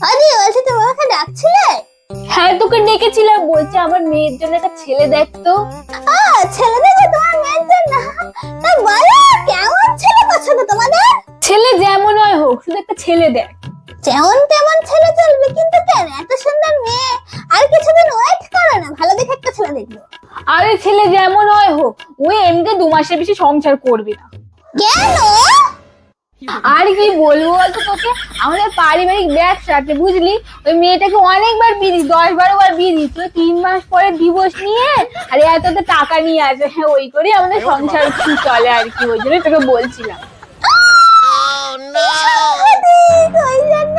আরে বলছি তুমি আমাকে ডাকছিলে? হ্যাঁ তোকে ডেকেছিলাম, বলছে আমার মেয়ের জন্য একটা ছেলে দেখতো। ছেলে দেখবে তোমার মেয়ের জন্য? তা বলো কেমন ছেলে পছন্দ তোমাদের? ছেলে যেমন হয় হোক, শুধু একটা ছেলে দেখ। যেমন তেমন ছেলে চলবে, কিন্তু কেন এত সুন্দর মেয়ে? আর কিছুদিন ওয়েট করো না, ভালো দেখে একটা ছেলে দেখবো। আরে ছেলে যেমন হয় হোক, ওই এমনিতে 2 মাসের বেশি সংসার করবে না। কেন? আর কি বলবো বলতো তোকে, আমাদের পারিবারিক ব্যবসা আছে বুঝলি, ওই মেয়েটাকে অনেকবার বিয়ে দিস, 10-12 বার বিয়ে দিস, তুই 3 মাস পরে ডিভোর্স নিয়ে আর এত টাকা নিয়ে আসে। হ্যাঁ ওই করে আমাদের সংসার চলে আর কি, ওই জন্য তোকে বলছিলাম। ওই জন্য